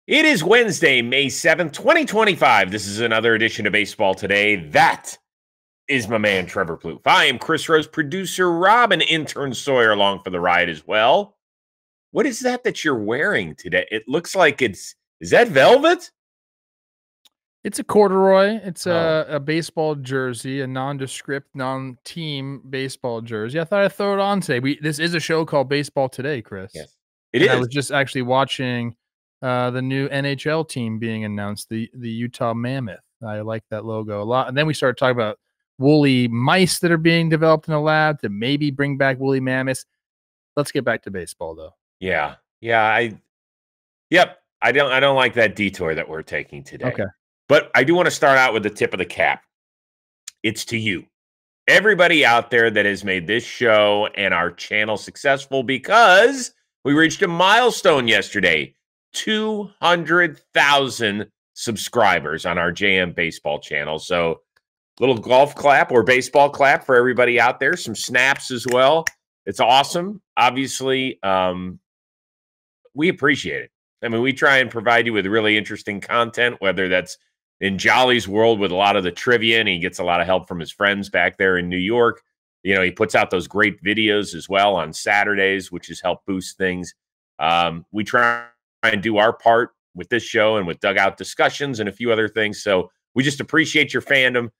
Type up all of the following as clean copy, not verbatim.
It is Wednesday, May 7th, 2025. This is another edition of Baseball Today. That is my man, Trevor Plouffe. I am Chris Rose, producer Rob, and intern Sawyer along for the ride as well. What is that you're wearing today? It looks like is that velvet? It's a corduroy. It's a baseball jersey, a nondescript, non-team baseball jersey. I thought I'd throw it on today. This is a show called Baseball Today, Chris. Yes, it is. I was just actually watching the new NHL team being announced, the Utah Mammoth. I like that logo a lot. And then we started talking about woolly mice that are being developed in a lab to maybe bring back woolly mammoths. Let's get back to baseball, though. Yeah. I don't like that detour that we're taking today. Okay. But I do want to start out with the tip of the cap. It's to you. Everybody out there that has made this show and our channel successful, because we reached a milestone yesterday. 200,000 subscribers on our JM Baseball channel. So little golf clap or baseball clap for everybody out there. Some snaps as well. It's awesome. Obviously, we appreciate it. I mean, we try and provide you with really interesting content, whether that's in Jolly's world with a lot of the trivia, and he gets a lot of help from his friends back there in New York. You know, he puts out those great videos as well on Saturdays, which has helped boost things. We try and do our part with this show and with dugout discussions and a few other things. So we just appreciate your fandom.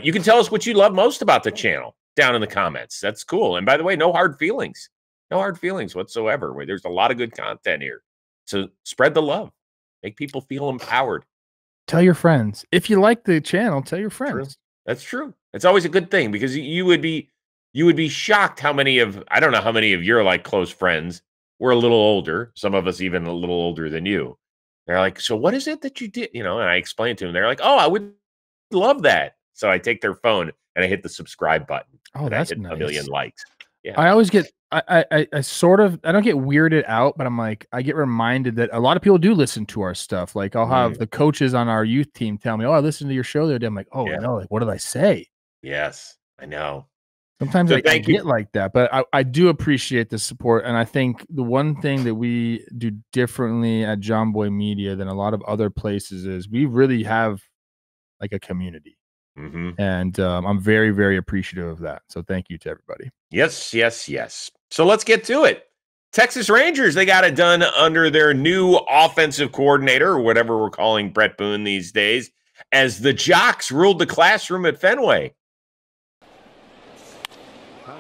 You can tell us what you love most about the channel down in the comments. That's cool. And by the way, no hard feelings. No hard feelings whatsoever. There's a lot of good content here. So spread the love. Make people feel empowered. Tell your friends. If you like the channel, tell your friends. True. That's true. It's always a good thing, because you would be shocked how many of, I don't know how many of your like close friends. We're a little older. Some of us even a little older than you. They're like, so what is it that you did? You know, and I explain to them. They're like, oh, I would love that. So I take their phone and I hit the subscribe button. Oh, that's nice. 1 million likes. Yeah. I always get, I don't get weirded out, but I'm like, I get reminded that a lot of people do listen to our stuff. Like I'll have the coaches on our youth team tell me, oh, I listened to your show the other day. I'm like, oh no, like, what did I say? Yes, I know. Sometimes I get like that, but I do appreciate the support. And I think the one thing that we do differently at John Boy Media than a lot of other places is we really have like a community. And I'm very, very appreciative of that. So thank you to everybody. Yes. So let's get to it. Texas Rangers, they got it done under their new offensive coordinator, or whatever we're calling Bret Boone these days, as the Jocks ruled the classroom at Fenway.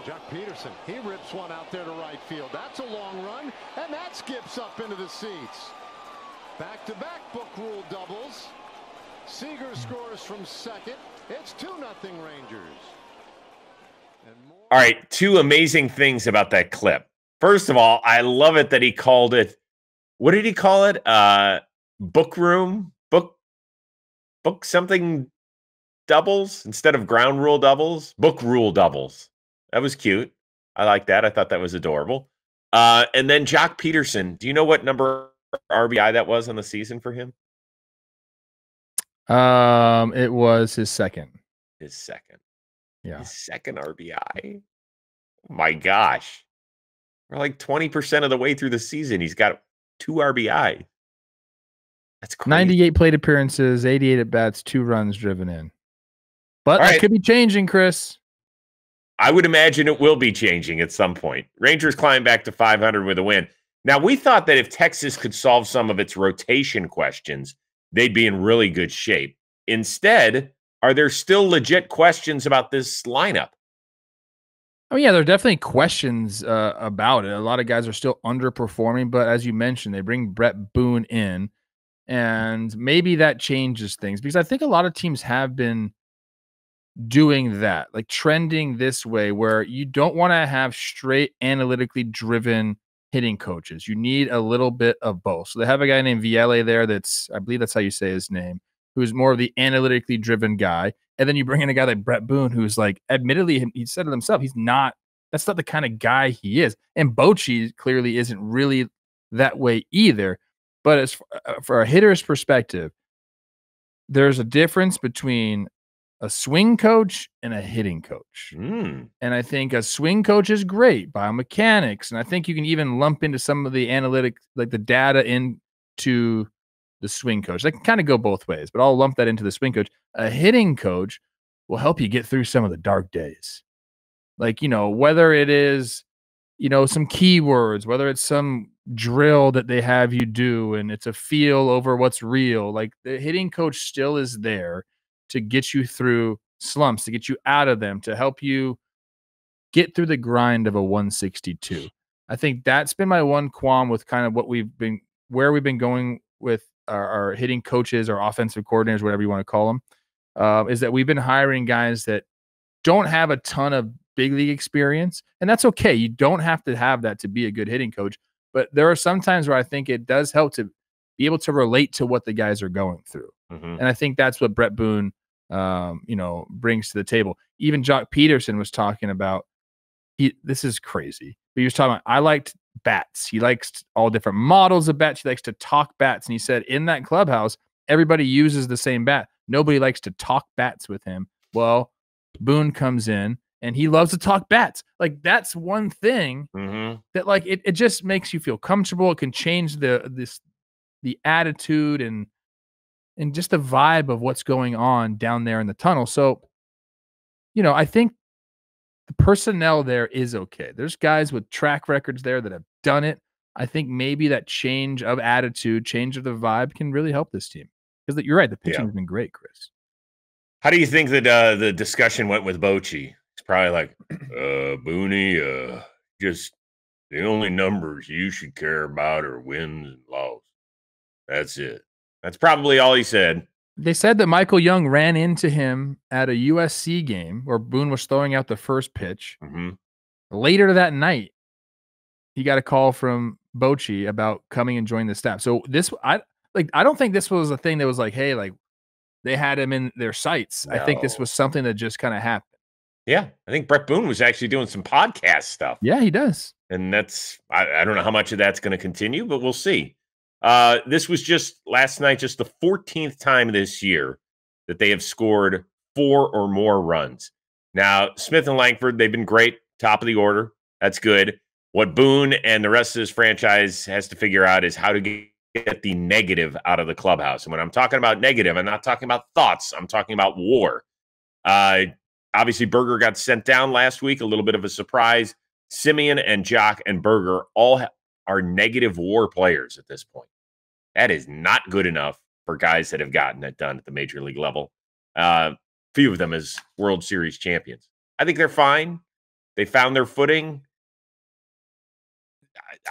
Jock Peterson, he rips one out there to right field. That's a long run, and that skips up into the seats. Back-to-back book rule doubles. Seager scores from second. It's 2-0 Rangers. All right, two amazing things about that clip. First of all, I love it that he called it, what did he call it? Book something doubles instead of ground rule doubles. Book rule doubles. That was cute. I like that. I thought that was adorable. And then Jock Peterson, do you know what number RBI that was on the season for him? It was his second. Yeah. His second RBI. Oh my gosh. We're like 20% of the way through the season. He's got 2 RBI. That's crazy. 98 plate appearances, 88 at bats, 2 runs driven in. But that could be changing, Chris. I would imagine it will be changing at some point. Rangers climb back to 500 with a win. Now, we thought that if Texas could solve some of its rotation questions, they'd be in really good shape. Instead, are there still legit questions about this lineup? Oh, yeah, there are definitely questions about it. A lot of guys are still underperforming, but as you mentioned, they bring Bret Boone in, and maybe that changes things, because I think a lot of teams have been doing that, like trending this way, where you don't want to have straight analytically driven hitting coaches. You need a little bit of both. So they have a guy named Viele there I believe that's how you say his name, who's more of the analytically driven guy. And then you bring in a guy like Bret Boone, who's like, admittedly, he said it himself, that's not the kind of guy he is. And Bochy clearly isn't really that way either. But as for a hitter's perspective, there's a difference between a swing coach and a hitting coach. And I think a swing coach is great, biomechanics. And I think you can even lump into some of the analytics, like the data into the swing coach. That can kind of go both ways, but I'll lump that into the swing coach. A hitting coach will help you get through some of the dark days. Like, whether it is, some keywords, whether it's some drill that they have you do and it's a feel over what's real, like the hitting coach still is there to get you through slumps, to get you out of them, to help you get through the grind of a 162. I think that's been my one qualm with kind of where we've been going with our hitting coaches, our offensive coordinators, whatever you want to call them, is that we've been hiring guys that don't have a ton of big league experience. And that's okay. You don't have to have that to be a good hitting coach. But there are some times where I think it does help to be able to relate to what the guys are going through. Mm-hmm. And I think that's what Bret Boone, brings to the table. Even Jock Peterson was talking about, this is crazy, but he was talking about, I liked bats. He likes all different models of bats. He likes to talk bats. And he said in that clubhouse, everybody uses the same bat. Nobody likes to talk bats with him. Well, Boone comes in and he loves to talk bats. Like, that's one thing that, like, it just makes you feel comfortable. It can change the attitude and just the vibe of what's going on down there in the tunnel. So, I think the personnel there is okay. There's guys with track records there that have done it. I think maybe that change of attitude, change of the vibe can really help this team. Because you're right, the pitching has been great, Chris. How do you think that the discussion went with Bochy? It's probably like, Booney, just the only numbers you should care about are wins and losses. That's it. That's probably all he said. They said that Michael Young ran into him at a USC game where Boone was throwing out the first pitch. Mm-hmm. Later that night, he got a call from Bochy about coming and joining the staff. So I don't think this was a thing that was like, hey, like, they had him in their sights. No. I think this was something that just kind of happened. Yeah, I think Bret Boone was actually doing some podcast stuff. Yeah, he does. And that's, I don't know how much of that's going to continue, but we'll see. This was just last night, just the 14th time this year that they have scored 4 or more runs. Now, Smith and Langford, they've been great, top of the order. That's good. What Boone and the rest of his franchise has to figure out is how to get the negative out of the clubhouse. And when I'm talking about negative, I'm not talking about thoughts. I'm talking about war. Obviously, Berger got sent down last week, a little bit of a surprise. Simeon and Jock and Berger all are negative war players at this point. That is not good enough for guys that have gotten it done at the major league level. Few of them as World Series champions. I think they're fine. They found their footing.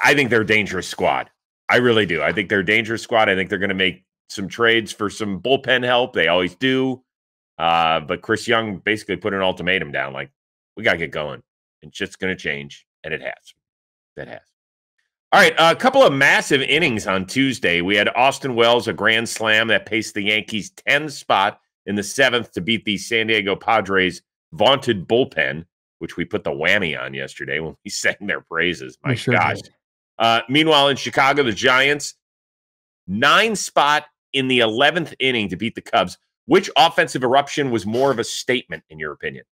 I think they're a dangerous squad. I really do. I think they're a dangerous squad. I think they're going to make some trades for some bullpen help. They always do. But Chris Young basically put an ultimatum down, like, we got to get going. It's just going to change, and it has. That has. All right, a couple of massive innings on Tuesday. We had Austin Wells, a grand slam that paced the Yankees' 10th spot in the 7th to beat the San Diego Padres' vaunted bullpen, which we put the whammy on yesterday when we sang their praises. My gosh. Meanwhile, in Chicago, the Giants, 9 spot in the 11th inning to beat the Cubs. Which offensive eruption was more of a statement, in your opinion?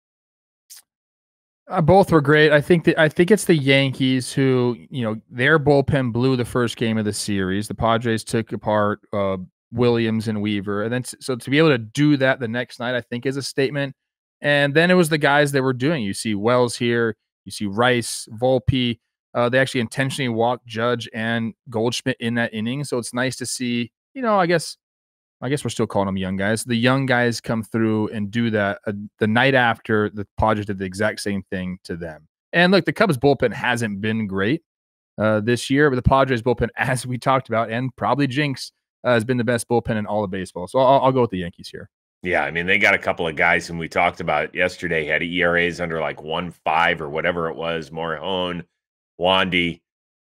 Both were great. I think it's the Yankees who, their bullpen blew the first game of the series. The Padres took apart Williams and Weaver. And then so to be able to do that the next night, I think is a statement. And then it was the guys that were doing. You see Wells here. You see Rice, Volpe. They actually intentionally walked Judge and Goldschmidt in that inning. So it's nice to see, I guess we're still calling them young guys. The young guys come through and do that the night after the Padres did the exact same thing to them. And look, the Cubs bullpen hasn't been great this year, but the Padres bullpen, as we talked about, and probably Jinx, has been the best bullpen in all of baseball. So I'll go with the Yankees here. Yeah, I mean, they got a couple of guys whom we talked about yesterday, had ERAs under like 1.5 or whatever it was, Morihone, Wandy.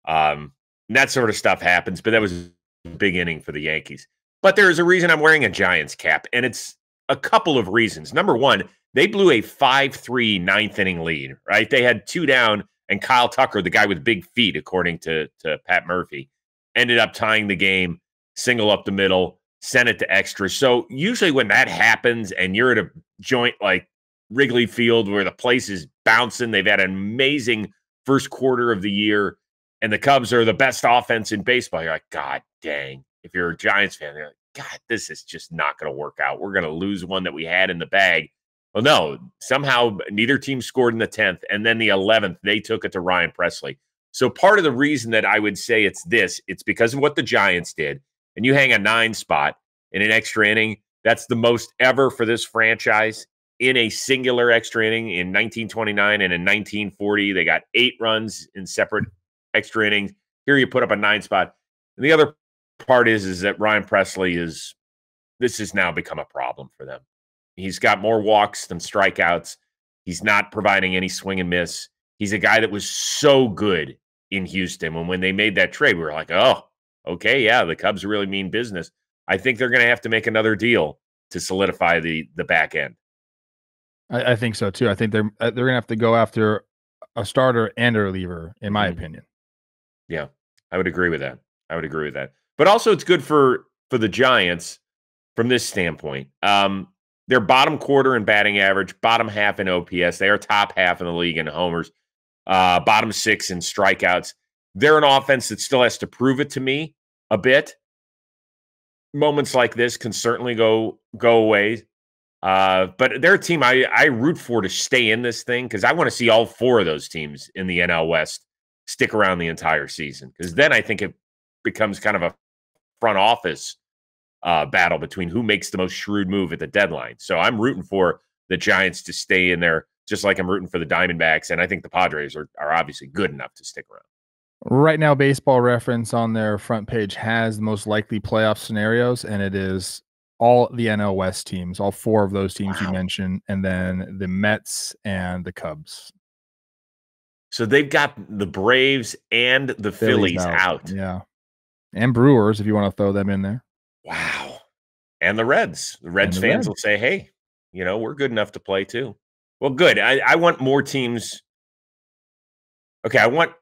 That sort of stuff happens, but that was a big inning for the Yankees. But there is a reason I'm wearing a Giants cap, and it's a couple of reasons. Number one, they blew a 5-3 ninth inning lead, right? They had 2 down, and Kyle Tucker, the guy with big feet, according to Pat Murphy, ended up tying the game, single up the middle, sent it to extra. So usually when that happens and you're at a joint like Wrigley Field where the place is bouncing, they've had an amazing first quarter of the year, and the Cubs are the best offense in baseball, you're like, God dang. if you're a Giants fan, you're like, God, this is just not going to work out. We're going to lose one that we had in the bag. Well, no, somehow neither team scored in the 10th, and then the 11th, they took it to Ryan Presley. So part of the reason that I would say it's because of what the Giants did. And you hang a 9 spot in an extra inning, that's the most ever for this franchise in a singular extra inning in 1929 and in 1940. They got 8 runs in separate extra innings. Here you put up a 9 spot. And the other part is that Ryan Presley this has now become a problem for them. He's got more walks than strikeouts. He's not providing any swing and miss. He's a guy that was so good in Houston. And when they made that trade, we were like, oh, okay, yeah, the Cubs really mean business. I think they're going to have to make another deal to solidify the back end. I think so too. I think they're going to have to go after a starter and a reliever, in my opinion. Yeah, I would agree with that. But also, it's good for the Giants from this standpoint. They're bottom quarter in batting average, bottom half in OPS. They are top half in the league in homers, bottom 6 in strikeouts. They're an offense that still has to prove it to me a bit. Moments like this can certainly go away. But they're a team I root for to stay in this thing because I want to see all 4 of those teams in the NL West stick around the entire season, because then I think it becomes kind of a front office battle between who makes the most shrewd move at the deadline. So I'm rooting for the Giants to stay in there, just like I'm rooting for the Diamondbacks, and I think the Padres are obviously good enough to stick around. Right now, Baseball Reference on their front page has the most likely playoff scenarios, and it is all the NL West teams, all 4 of those teams you mentioned, and then the Mets and the Cubs. So they've got the Braves and the Phillies out. Yeah. And Brewers, if you want to throw them in there. Wow. And the Reds. The Reds fans will say, hey, we're good enough to play too. Well, good. I want more teams. Okay, I want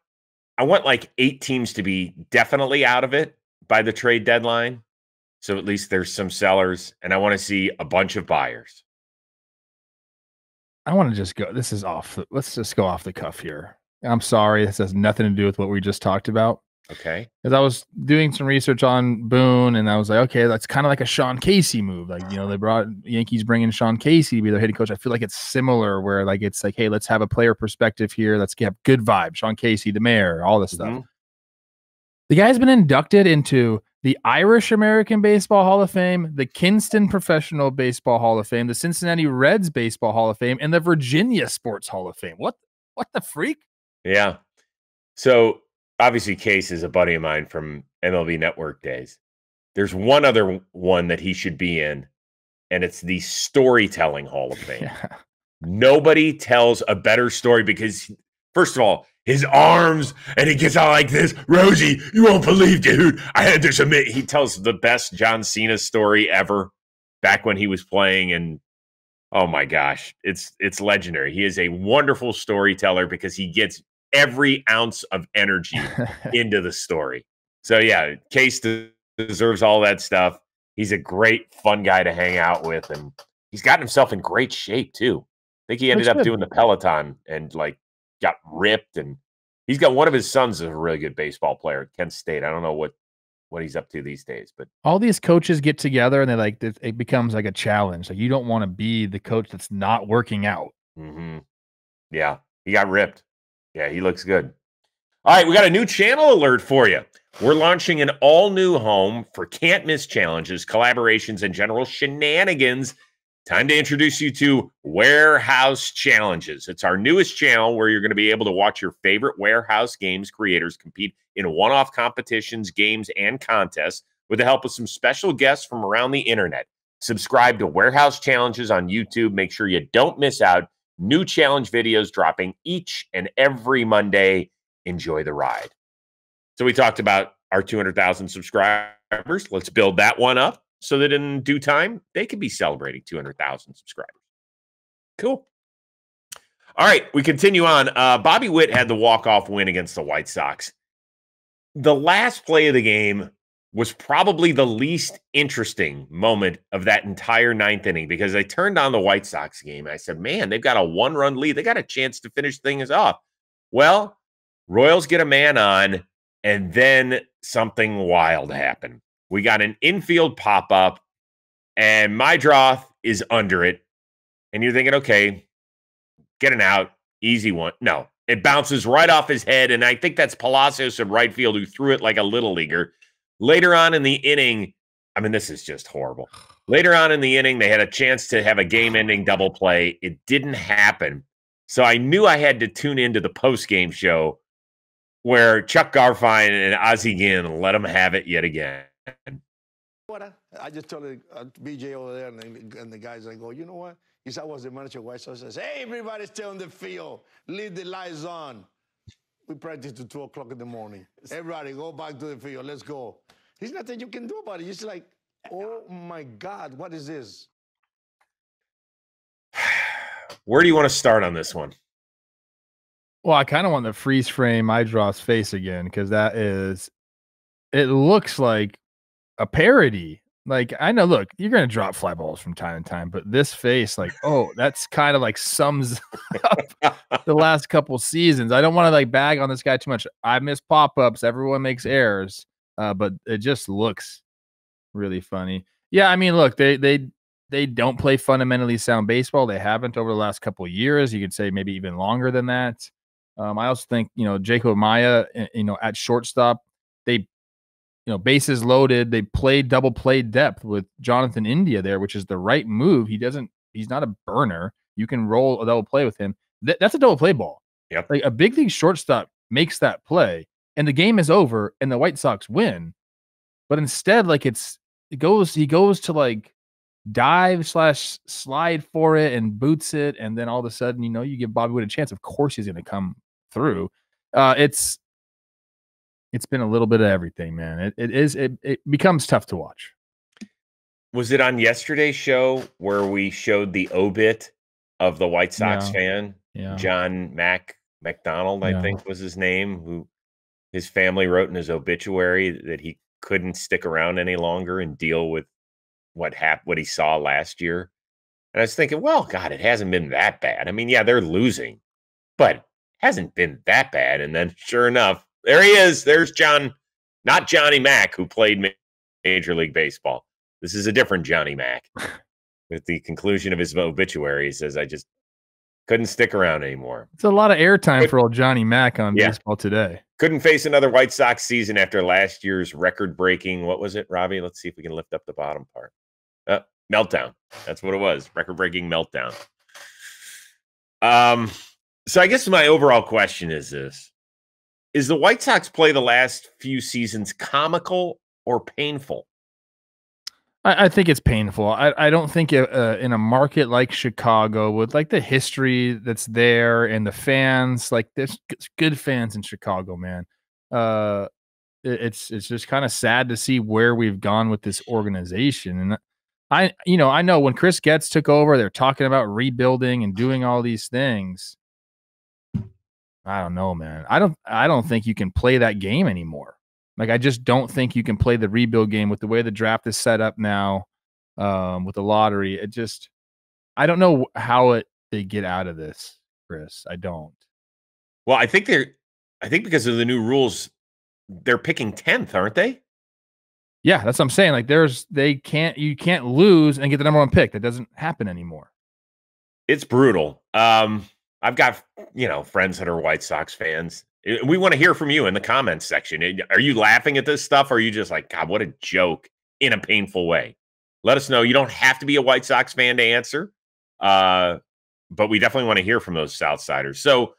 like 8 teams to be definitely out of it by the trade deadline. So at least there's some sellers, and I want to see a bunch of buyers. I want to just go. This is off. Let's just go off the cuff here. I'm sorry. This has nothing to do with what we just talked about. Okay. Because I was doing some research on Boone, and I was like, okay, that's kind of like a Sean Casey move. Like, they brought Yankees bringing Sean Casey to be their hitting coach. I feel like it's similar where it's like, hey, let's have a player perspective here. Let's have good vibe. Sean Casey, the mayor, all this stuff. The guy's been inducted into the Irish American Baseball Hall of Fame, the Kinston Professional Baseball Hall of Fame, the Cincinnati Reds Baseball Hall of Fame, and the Virginia Sports Hall of Fame. What the freak? Yeah. So obviously Case is a buddy of mine from MLB Network days. There's one other one that he should be in, and it's the Storytelling Hall of Fame. Yeah. Nobody tells a better story because, first of all, his arms, and he gets out like this. Rosie, you won't believe, dude. I had to submit. He tells the best John Cena story ever back when he was playing, and oh my gosh, it's legendary. He is a wonderful storyteller because he gets every ounce of energy into the story. So yeah, Case deserves all that stuff. He's a great, fun guy to hang out with, and he's gotten himself in great shape too. I think he ended up doing the Peloton and got ripped, and he's got one of his sons is a really good baseball player at Kent State. I don't know what he's up to these days, but all these coaches get together and it becomes like a challenge. Like, you don't want to be the coach that's not working out. Mm-hmm. Yeah, he got ripped. Yeah, he looks good. All right, we got a new channel alert for you. We're launching an all-new home for can't-miss challenges, collaborations, and general shenanigans. Time to introduce you to Warehouse Challenges. It's our newest channel where you're going to be able to watch your favorite Warehouse Games creators compete in one-off competitions, games, and contests with the help of some special guests from around the internet. Subscribe to Warehouse Challenges on YouTube. Make sure you don't miss out. New challenge videos dropping each and every Monday. Enjoy the ride. So we talked about our 200,000 subscribers. Let's build that one up so that in due time, they could be celebrating 200,000 subscribers. Cool. All right, we continue on. Bobby Witt had the walk-off win against the White Sox. The last play of the game was probably the least interesting moment of that entire 9th inning because I turned on the White Sox game. I said, man, they've got a 1-run lead. They got a chance to finish things off. Well, Royals get a man on, and then something wild happened. We got an infield pop-up, and Mydroth is under it. And you're thinking, okay, get an out, easy one. No, it bounces right off his head, and I think that's Palacios in right field who threw it like a little leaguer. Later on in the inning, I mean, this is just horrible. Later on in the inning, they had a chance to have a game-ending double play. It didn't happen. So I knew I had to tune into the post-game show where Chuck Garfien and Ozzie Guillen let him have it yet again. What? I just told BJ over there and the guys, I go, you know what? He said, I was the manager of White Sox. Says, hey, everybody stay on the field. Leave the lights on. We practice to 2 o'clock in the morning. Everybody go back to the field. Let's go. There's nothing you can do about it. It's like, oh, my God, what is this? Where do you want to start on this one? Well, I kind of want to freeze frame Mydroth's face again because it looks like a parody. Like, I know, look, you're going to drop fly balls from time to time, but this face, like, oh, that's kind of like sums up the last couple seasons. I don't want to like bag on this guy too much. I miss pop-ups. Everyone makes errors, but it just looks really funny. Yeah, I mean, look, they don't play fundamentally sound baseball. They haven't over the last couple of years. You could say maybe even longer than that. I also think, Jacob Maya, at shortstop, they, bases loaded. They played double play depth with Jonathan India there, which is the right move. He's not a burner. You can roll a double play with him. That's a double play ball. Yep. Like a big league shortstop makes that play and the game is over and the White Sox win. But instead, like he goes to like dive / slide for it and boots it. And then all of a sudden, you give Bobby Wood a chance. Of course he's going to come through. It's been a little bit of everything, man. It becomes tough to watch. Was it on yesterday's show where we showed the obit of the White Sox fan, John McDonald, I think was his name, who his family wrote in his obituary that he couldn't stick around any longer and deal with what he saw last year. And I was thinking, well, God, it hasn't been that bad. I mean, yeah, they're losing, but it hasn't been that bad. And then sure enough, there he is. There's John, not Johnny Mac, who played Major League Baseball. This is a different Johnny Mac. At the conclusion of his obituary, he says, I just couldn't stick around anymore. It's a lot of airtime for old Johnny Mac on Baseball Today. Couldn't face another White Sox season after last year's record-breaking, what was it, Robbie? Let's see if we can lift up the bottom part. Meltdown. That's what it was. Record-breaking meltdown. So I guess my overall question is this. Is the White Sox play the last few seasons comical or painful? I think it's painful. I don't think in a market like Chicago with like the history that's there and the fans, like there's good fans in Chicago, man. It's just kind of sad to see where we've gone with this organization. And I know when Chris Getz took over, they're talking about rebuilding and doing all these things. I don't know, man. I don't think you can play that game anymore. Like, I just don't think you can play the rebuild game with the way the draft is set up now, with the lottery. I don't know how they get out of this, Chris. I don't. Well, I think because of the new rules, they're picking 10th, aren't they? Yeah, that's what I'm saying. Like, you can't lose and get the number 1 pick. That doesn't happen anymore. It's brutal. I've got, friends that are White Sox fans. We want to hear from you in the comments section. Are you laughing at this stuff? Or are you just like, God, what a joke in a painful way? Let us know. You don't have to be a White Sox fan to answer. But we definitely want to hear from those Southsiders. So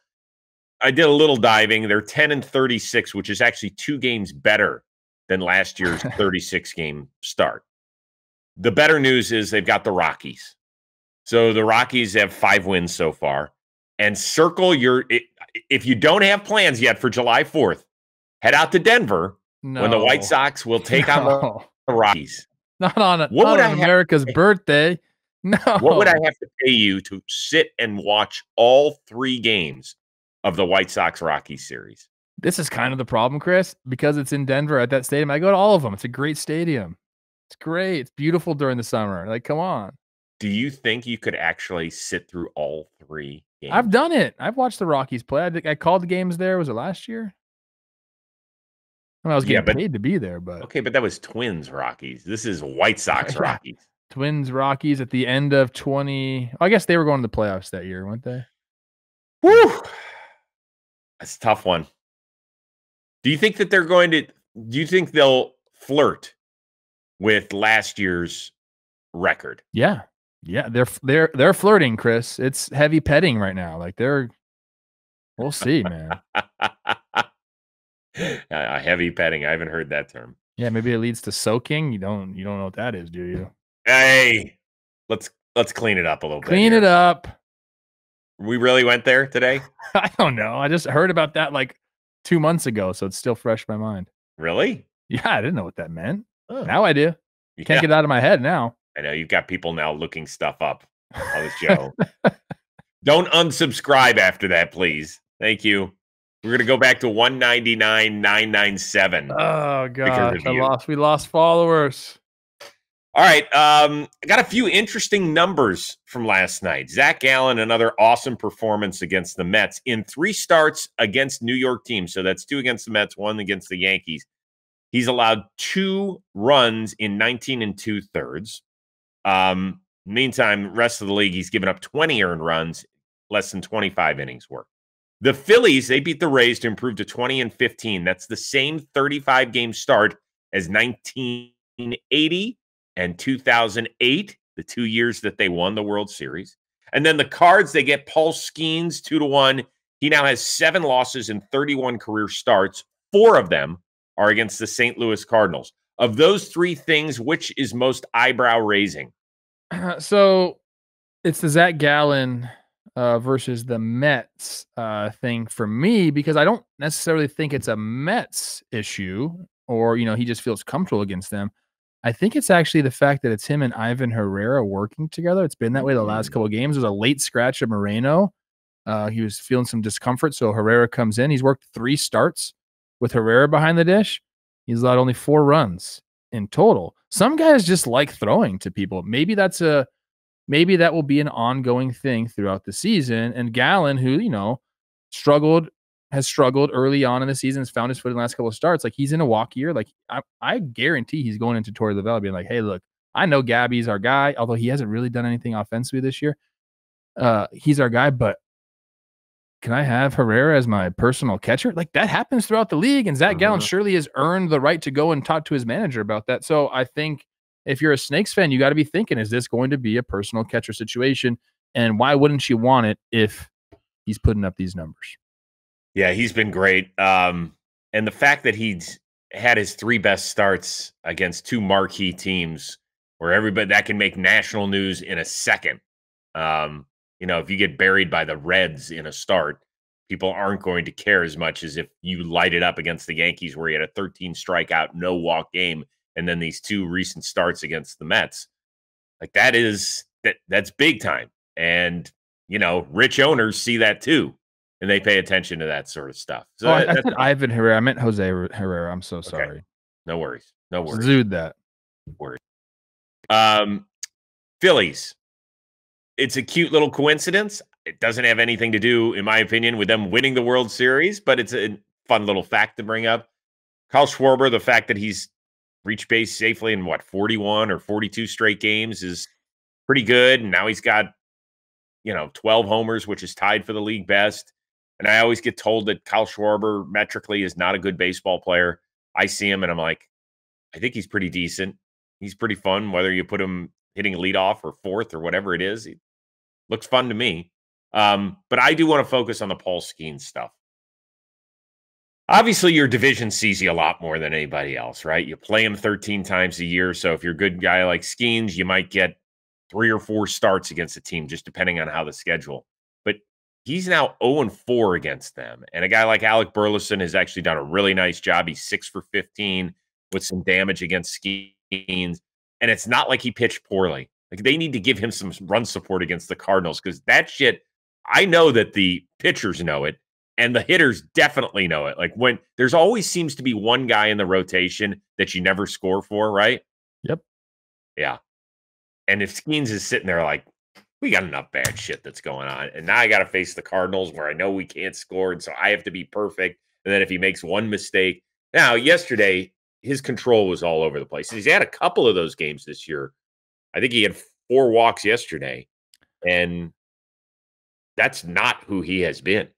I did a little diving. They're 10-36, which is actually 2 games better than last year's 36-game start. The better news is they've got the Rockies. So the Rockies have 5 wins so far. And circle if you don't have plans yet for July 4th, head out to Denver when the White Sox will take on the Rockies. Not on America's birthday. No. What would I have to pay you to sit and watch all 3 games of the White Sox-Rockies series? This is kind of the problem, Chris, because it's in Denver at that stadium. I go to all of them. It's a great stadium. It's great. It's beautiful during the summer. Like, come on. Do you think you could actually sit through all 3 games? I've done it. I've watched the Rockies play. I called the games there. Was it last year? I mean, I was Yeah, getting paid to be there, but okay, but that was Twins Rockies. This is White Sox Yeah. Rockies. Twins Rockies at the end of 20. I guess they were going to the playoffs that year, weren't they? Woo! That's a tough one. Do you think that they're going to? Do you think they'll flirt with last year's record? Yeah. Yeah, they're flirting, Chris. It's heavy petting right now. Like we'll see, man. Heavy petting. I haven't heard that term. Yeah, maybe it leads to soaking. You don't know what that is, do you? Hey, let's clean it up a little bit. Clean it up. We really went there today? I don't know. I just heard about that like 2 months ago, so it's still fresh in my mind. Really? Yeah, I didn't know what that meant. Oh. Now I do. Can't get it out of my head now. I know you've got people now looking stuff up on the show. Don't unsubscribe after that, please. Thank you. We're gonna go back to 199,997. Oh gosh, we lost followers. All right, I got a few interesting numbers from last night. Zach Gallen, another awesome performance against the Mets in 3 starts against New York teams. So that's 2 against the Mets, 1 against the Yankees. He's allowed 2 runs in 19 2/3. Meantime, rest of the league, he's given up 20 earned runs, less than 25 innings worth. The Phillies, they beat the Rays to improve to 20-15. That's the same 35-game start as 1980 and 2008, the 2 years that they won the World Series. And then the Cards, they get Paul Skeens 2-1. He now has 7 losses in 31 career starts. 4 of them are against the St. Louis Cardinals. Of those 3 things, which is most eyebrow raising? So it's the Zach Gallen versus the Mets thing for me, because I don't necessarily think it's a Mets issue or, he just feels comfortable against them. I think it's actually the fact that it's him and Ivan Herrera working together. It's been that way the last couple of games. There's a late scratch of Moreno. He was feeling some discomfort, so Herrera comes in. He's worked 3 starts with Herrera behind the dish. He's allowed only 4 runs in total. Some guys just like throwing to people. Maybe that will be an ongoing thing throughout the season. And Gallen, who, has struggled early on in the season, has found his foot in the last couple of starts. Like, he's in a walk year. Like, I guarantee he's going into Torrey LaValle being like, hey, look, I know Gabby's our guy, although he hasn't really done anything offensively this year. He's our guy, but can I have Herrera as my personal catcher? Like, that happens throughout the league, and Zach Gallen surely has earned the right to go and talk to his manager about that. So I think if you're a Snakes fan, you got to be thinking, is this going to be a personal catcher situation? And why wouldn't you want it if he's putting up these numbers? Yeah, he's been great. And the fact that he's had his 3 best starts against 2 marquee teams where everybody that can make national news in a second. If you get buried by the Reds in a start, people aren't going to care as much as if you light it up against the Yankees where he had a 13 strikeout, no walk game, and then these 2 recent starts against the Mets. Like, that's big time. And, rich owners see that too, and they pay attention to that sort of stuff. So I said Ivan Herrera. I meant Jose Herrera. I'm so sorry. Okay. No worries. No worries. Zooed that. Worry. Phillies. It's a cute little coincidence. It doesn't have anything to do, in my opinion, with them winning the World Series, but it's a fun little fact to bring up. Kyle Schwarber, the fact that he's reached base safely in 41 or 42 straight games is pretty good. And now he's got, 12 homers, which is tied for the league best. And I always get told that Kyle Schwarber metrically is not a good baseball player. I see him and I'm like, I think he's pretty decent. He's pretty fun, whether you put him hitting leadoff or 4th or whatever it is. He looks fun to me. But I do want to focus on the Paul Skeens stuff. Obviously, your division sees you a lot more than anybody else, right? You play him 13 times a year. So if you're a good guy like Skeens, you might get 3 or 4 starts against a team, just depending on how the schedule. But he's now 0-4 against them. And a guy like Alec Burleson has actually done a really nice job. He's 6 for 15 with some damage against Skeens. And it's not like he pitched poorly. Like, they need to give him some run support against the Cardinals, because that shit, I know that the pitchers know it and the hitters definitely know it. Like, when there's always seems to be one guy in the rotation that you never score for, right? Yep. Yeah. And if Skeens is sitting there like, we got enough bad shit that's going on, and now I got to face the Cardinals where I know we can't score, and so I have to be perfect. And then if he makes one mistake, Now, yesterday, his control was all over the place. He's had a couple of those games this year. I think he had 4 walks yesterday, and that's not who he has been.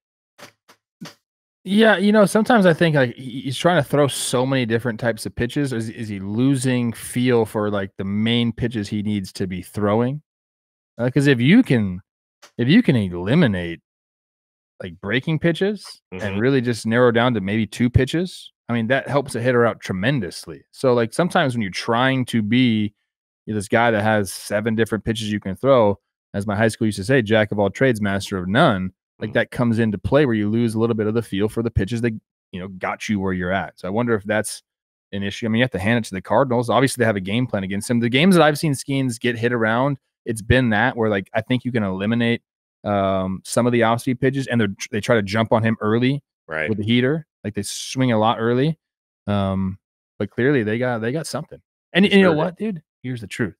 Yeah, you know, sometimes I think like he's trying to throw so many different types of pitches. Is he losing feel for like the main pitches he needs to be throwing? Because if you can eliminate like breaking pitches and really just narrow down to maybe 2 pitches, I mean that helps a hitter out tremendously. So like sometimes when you're trying to be this guy that has 7 different pitches you can throw, as my high school used to say, jack of all trades, master of none. Like that comes into play where you lose a little bit of the feel for the pitches that, you know, got you where you're at. So I wonder if that's an issue. I mean, you have to hand it to the Cardinals. Obviously, they have a game plan against him. The games that I've seen Skeens get hit around, it's been that where like I think you can eliminate some of the off-speed pitches, and they try to jump on him early with the heater. Like they swing a lot early. But clearly they got something. And you know what, dude? Here's the truth.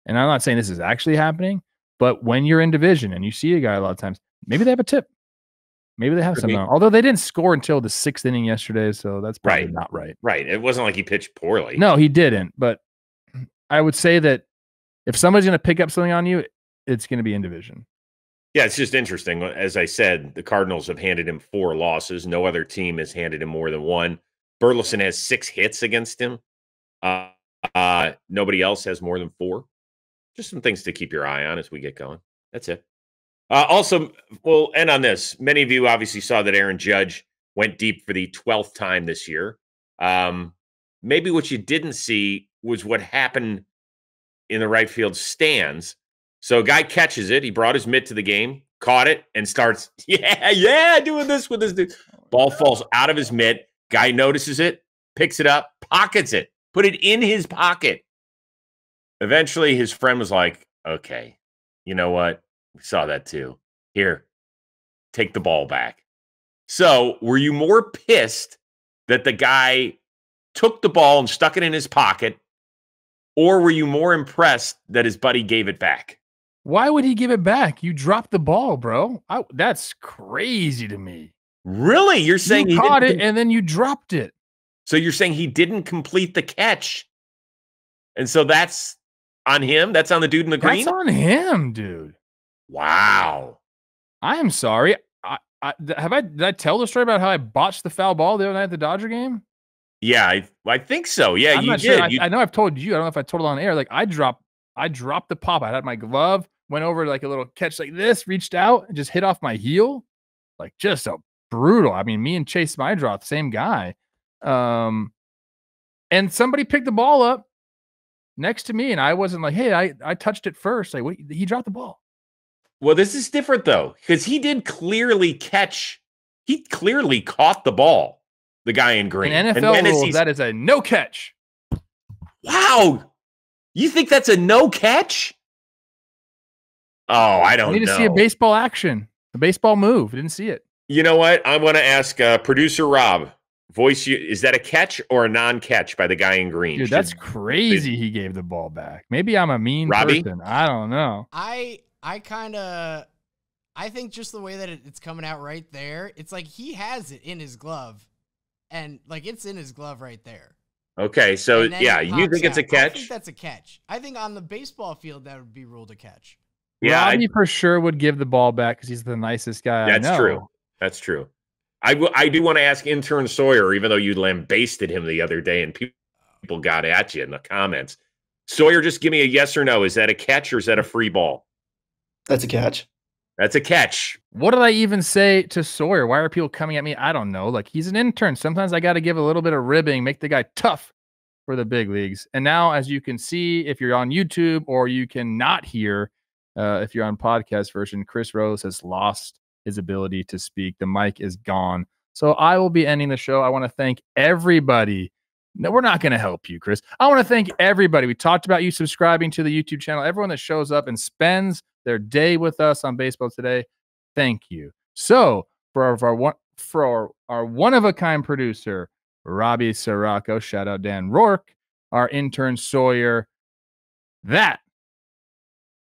And I'm not saying this is actually happening, but when you're in division and you see a guy a lot of times, maybe they have a tip. Maybe they have some. Although they didn't score until the 6th inning yesterday, so that's probably not right. Right. It wasn't like he pitched poorly. No, he didn't. But I would say that if somebody's going to pick up something on you, it's going to be in division. Yeah, it's just interesting. As I said, the Cardinals have handed him 4 losses. No other team has handed him more than 1. Burleson has 6 hits against him. Nobody else has more than 4. Just some things to keep your eye on as we get going. That's it. Also, we'll end on this. Many of you obviously saw that Aaron Judge went deep for the 12th time this year. Maybe what you didn't see was what happened in the right field stands. So a guy catches it. He brought his mitt to the game, caught it, and starts, doing this with his dude. Ball falls out of his mitt. Guy notices it, picks it up, pockets it, put it in his pocket. Eventually, his friend was like, okay, you know what? We saw that too. Here, take the ball back. So were you more pissed that the guy took the ball and stuck it in his pocket, or were you more impressed that his buddy gave it back? Why would he give it back? You dropped the ball, bro. That's crazy to me. Really? You're saying you caught it and then you dropped it. So you're saying he didn't complete the catch. And so that's on him? That's on the dude in the green? That's on him, dude. Wow. I am sorry. Did I tell the story about how I botched the foul ball the other night at the Dodger game? Yeah, I think so. Yeah, I'm you not did. Sure. I know I've told you. I don't know if I told it on air. Like I dropped the pop. I had my glove, went over like a little catch like this, reached out and just hit off my heel. Like just so brutal. I mean, me and Chase Smydroth, the same guy. And somebody picked the ball up next to me, and I wasn't like, hey, I touched it first. Like, what? He dropped the ball. Well, this is different though, because he did clearly catch. He clearly caught the ball. The guy in green. In NFL rules, that is a no catch. Wow, you think that's a no catch? Oh, I don't know. I need to see a baseball action, a baseball move. I didn't see it. You know what? I want to ask producer Rob. Is that a catch or a non-catch by the guy in green? Dude, that's crazy. He gave the ball back. Maybe I'm a mean person. I don't know. I think just the way that it's coming out right there, it's like he has it in his glove, and like it's in his glove right there. Okay, so yeah, you think it's a catch? I think that's a catch. I think on the baseball field that would be ruled a catch. Yeah, Robbie for sure would give the ball back because he's the nicest guy. That's true. That's true. I do want to ask intern Sawyer, even though you lambasted him the other day and people got at you in the comments. Sawyer, just give me a yes or no. Is that a catch or is that a free ball? That's a catch. That's a catch. What did I even say to Sawyer? Why are people coming at me? I don't know. Like, he's an intern. Sometimes I got to give a little bit of ribbing, make the guy tough for the big leagues. And now, as you can see, if you're on YouTube or you can not hear, if you're on podcast version, Chris Rose has lost his ability to speak. The mic is gone. So I will be ending the show. I want to thank everybody. No, we're not going to help you, Chris. I want to thank everybody. We talked about you subscribing to the YouTube channel. Everyone that shows up and spends their day with us on Baseball Today, thank you. So for our one-of-a-kind producer, Robbie Sirocco, shout out Dan Rourke, our intern Sawyer, that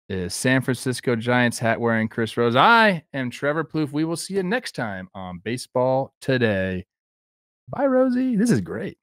is San Francisco Giants hat wearing Chris Rose. I am Trevor Plouffe. We will see you next time on Baseball Today. Bye, Rosie. This is great.